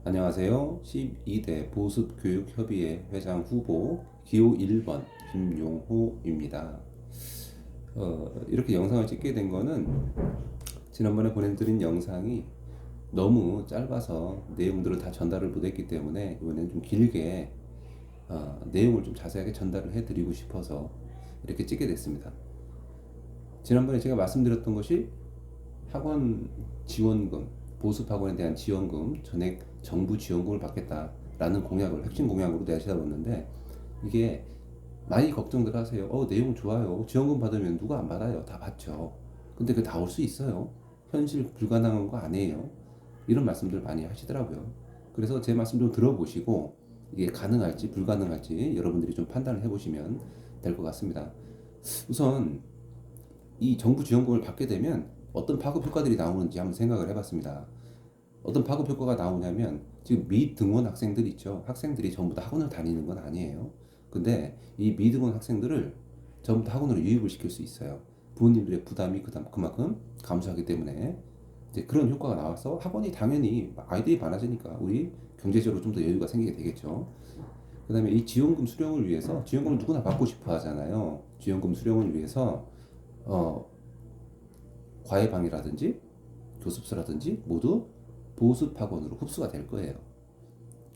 안녕하세요. 12대 보습교육협의회 회장 후보 기호 1번 김용호입니다. 이렇게 영상을 찍게 된 거는 지난번에 보내드린 영상이 너무 짧아서 내용들을 다 전달을 못했기 때문에 이번엔 좀 길게 내용을 좀 자세하게 전달을 해드리고 싶어서 이렇게 찍게 됐습니다. 지난번에 제가 말씀드렸던 것이 학원 지원금, 보습학원에 대한 지원금, 전액 정부 지원금을 받겠다라는 공약을 핵심 공약으로 내세웠는데, 이게 많이 걱정들 하세요. 내용 좋아요. 지원금 받으면 누가 안 받아요? 다 받죠. 근데 그게 나올 수 있어요? 현실 불가능한 거 아니에요? 이런 말씀들 많이 하시더라고요. 그래서 제 말씀 좀 들어보시고 이게 가능할지 불가능할지 여러분들이 좀 판단을 해보시면 될 것 같습니다. 우선 이 정부 지원금을 받게 되면 어떤 파급 효과들이 나오는지 한번 생각을 해봤습니다. 어떤 파급 효과가 나오냐면, 지금 미등원 학생들 있죠. 학생들이 전부 다 학원을 다니는 건 아니에요. 근데 이 미등원 학생들을 전부 다 학원으로 유입을 시킬 수 있어요. 부모님들의 부담이 그만큼 감소하기 때문에 이제 그런 효과가 나와서 학원이 당연히 아이들이 많아지니까 우리 경제적으로 좀 더 여유가 생기게 되겠죠. 그 다음에 이 지원금 수령을 위해서, 지원금을 누구나 받고 싶어 하잖아요. 지원금 수령을 위해서 과외방이라든지 교습소라든지 모두 보습학원으로 흡수가 될 거예요.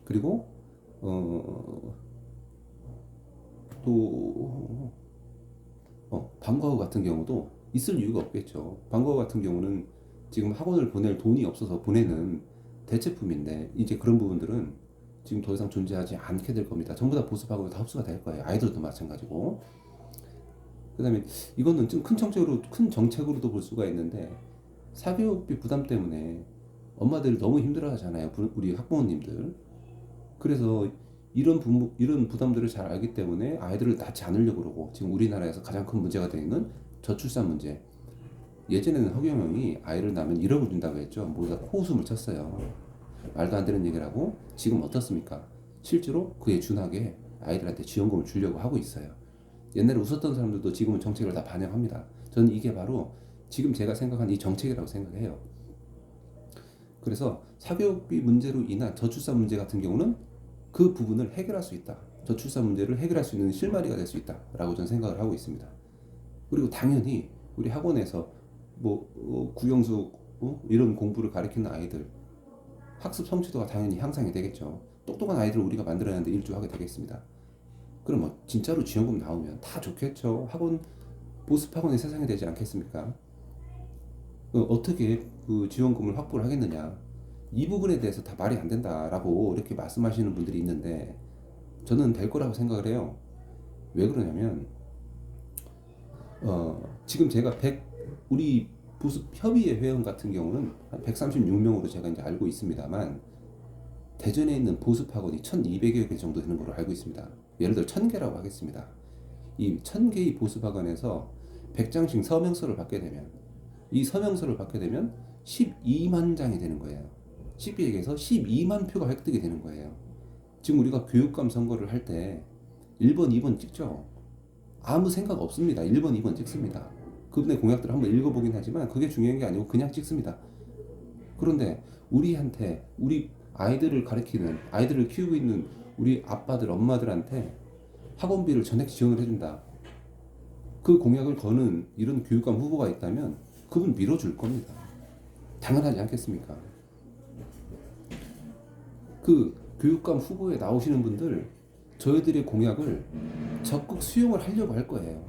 그리고 또 방과후 같은 경우도 있을 이유가 없겠죠. 방과후 같은 경우는 지금 학원을 보낼 돈이 없어서 보내는 대체품인데, 이제 그런 부분들은 지금 더 이상 존재하지 않게 될 겁니다. 전부 다 보습학원으로 다 흡수가 될 거예요. 아이들도 마찬가지고. 그 다음에 이거는 좀 큰 정책으로도 볼 수가 있는데, 사교육비 부담 때문에 엄마들이 너무 힘들어 하잖아요. 우리 학부모님들. 그래서 이런 부담들을 잘 알기 때문에 아이들을 낳지 않으려고 그러고, 지금 우리나라에서 가장 큰 문제가 되어 있는 저출산 문제. 예전에는 허경영이 아이를 낳으면 1억을 준다고 했죠. 모두 다 코웃음을 쳤어요. 말도 안 되는 얘기를 하고, 지금 어떻습니까? 실제로 그에 준하게 아이들한테 지원금을 주려고 하고 있어요. 옛날에 웃었던 사람들도 지금은 정책을 다 반영합니다. 저는 이게 바로 지금 제가 생각한 이 정책이라고 생각해요. 그래서 사교육비 문제로 인한 저출산 문제 같은 경우는 그 부분을 해결할 수 있다. 저출산 문제를 해결할 수 있는 실마리가 될 수 있다라고 저는 생각을 하고 있습니다. 그리고 당연히 우리 학원에서 국영수 이런 공부를 가르치는 아이들 학습 성취도가 당연히 향상이 되겠죠. 똑똑한 아이들을 우리가 만들어내는데 일조하게 되겠습니다. 그럼 진짜로 지원금 나오면 다 좋겠죠. 보습학원이 세상이 되지 않겠습니까? 어떻게 그 지원금을 확보를 하겠느냐, 이 부분에 대해서 다 말이 안 된다라고 이렇게 말씀하시는 분들이 있는데, 저는 될 거라고 생각을 해요. 왜 그러냐면 지금 제가 우리 보습협의회 회원 같은 경우는 한 136명으로 제가 이제 알고 있습니다만, 대전에 있는 보습학원이 1200여 개 정도 되는 걸로 알고 있습니다. 예를 들어 1000개라고 하겠습니다. 이 1000개의 보습학원에서 100장씩 서명서를 받게 되면, 이 서명서를 받게 되면 12만 장이 되는 거예요. 쉽게 얘기해서 12만 표가 획득이 되는 거예요. 지금 우리가 교육감 선거를 할 때 1번, 2번 찍죠. 아무 생각 없습니다. 1번, 2번 찍습니다. 그분의 공약들을 한번 읽어보긴 하지만 그게 중요한 게 아니고 그냥 찍습니다. 그런데 우리 아이들을 가르치는, 아이들을 키우고 있는 우리 아빠들, 엄마들한테 학원비를 전액 지원을 해준다. 그 공약을 거는 이런 교육감 후보가 있다면 그분 밀어줄 겁니다. 당연하지 않겠습니까? 그 교육감 후보에 나오시는 분들, 저희들의 공약을 적극 수용을 하려고 할 거예요.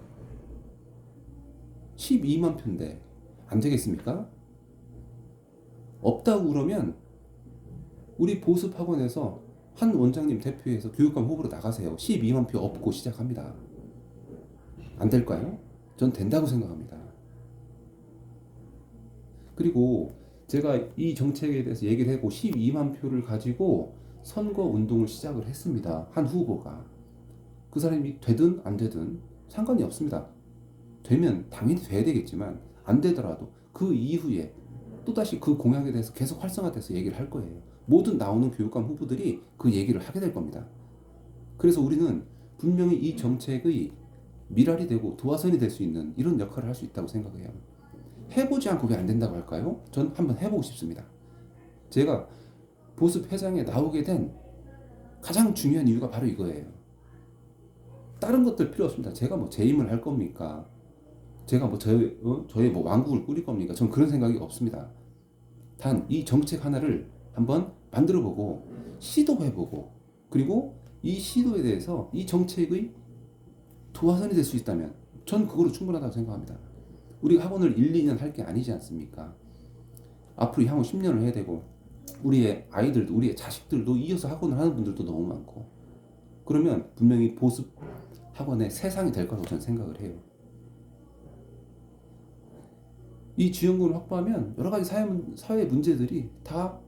12만 표인데 안 되겠습니까? 없다고 그러면 우리 보습학원에서 한 원장님 대표해서 교육감 후보로 나가세요. 12만 표 없고 시작합니다. 안 될까요? 전 된다고 생각합니다. 그리고 제가 이 정책에 대해서 얘기를 하고 12만 표를 가지고 선거 운동을 시작을 했습니다. 한 후보가. 그 사람이 되든 안 되든 상관이 없습니다. 되면 당연히 돼야 되겠지만, 안 되더라도 그 이후에 또다시 그 공약에 대해서 계속 활성화돼서 얘기를 할 거예요. 모든 나오는 교육감 후보들이 그 얘기를 하게 될 겁니다. 그래서 우리는 분명히 이 정책의 미랄이 되고 도화선이 될 수 있는 이런 역할을 할 수 있다고 생각해요. 해보지 않고 왜 안 된다고 할까요? 전 한번 해보고 싶습니다. 제가 보습 회장에 나오게 된 가장 중요한 이유가 바로 이거예요. 다른 것들 필요 없습니다. 제가 뭐 재임을 할 겁니까? 제가 뭐 저의 뭐 왕국을 꾸릴 겁니까? 전 그런 생각이 없습니다. 단 이 정책 하나를 한번 만들어보고 시도해보고, 그리고 이 시도에 대해서 이 정책의 도화선이 될 수 있다면 전 그거로 충분하다고 생각합니다. 우리가 학원을 1, 2년 할 게 아니지 않습니까? 앞으로 향후 10년을 해야 되고, 우리의 아이들도, 우리의 자식들도 이어서 학원을 하는 분들도 너무 많고, 그러면 분명히 보습 학원의 세상이 될 거라고 저는 생각을 해요. 이 지원금을 확보하면 여러 가지 사회 문제들이 다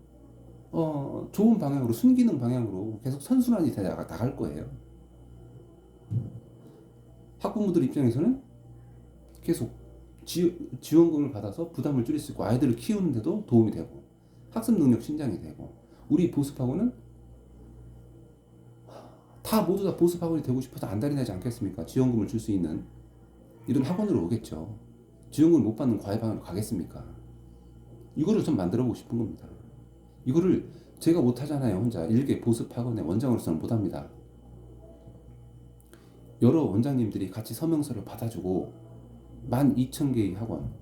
좋은 방향으로, 순기능 방향으로 계속 선순환이 돼 나갈 거예요. 학부모들 입장에서는 계속 지원금을 받아서 부담을 줄일 수 있고, 아이들을 키우는데도 도움이 되고, 학습 능력 신장이 되고, 우리 보습학원은 모두 다 보습학원이 되고 싶어서 안달이 나지 않겠습니까? 지원금을 줄 수 있는 이런 학원으로 오겠죠. 지원금을 못 받는 과외방으로 가겠습니까? 이거를 좀 만들어 보고 싶은 겁니다. 이거를 제가 못 하잖아요. 혼자 일개 보습학원의 원장으로서는 못 합니다. 여러 원장님들이 같이 서명서를 받아주고 12,000개의 학원,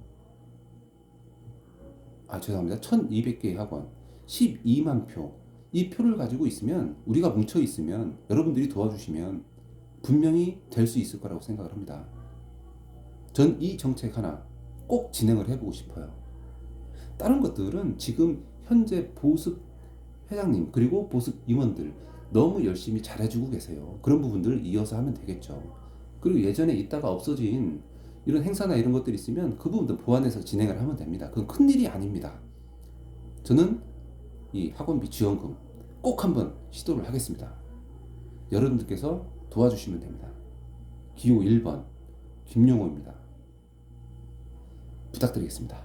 죄송합니다. 1,200개의 학원, 12만 표, 이 표를 가지고 있으면, 우리가 뭉쳐 있으면, 여러분들이 도와주시면 분명히 될 수 있을 거라고 생각을 합니다. 전 이 정책 하나 꼭 진행을 해보고 싶어요. 다른 것들은 지금 현재 보습 회장님 그리고 보습 임원들 너무 열심히 잘해주고 계세요. 그런 부분들을 이어서 하면 되겠죠. 그리고 예전에 있다가 없어진 이런 행사나 이런 것들이 있으면 그 부분도 보완해서 진행을 하면 됩니다. 그건 큰일이 아닙니다. 저는 이 학원비 지원금 꼭 한번 시도를 하겠습니다. 여러분들께서 도와주시면 됩니다. 기호 1번 김용호입니다. 부탁드리겠습니다.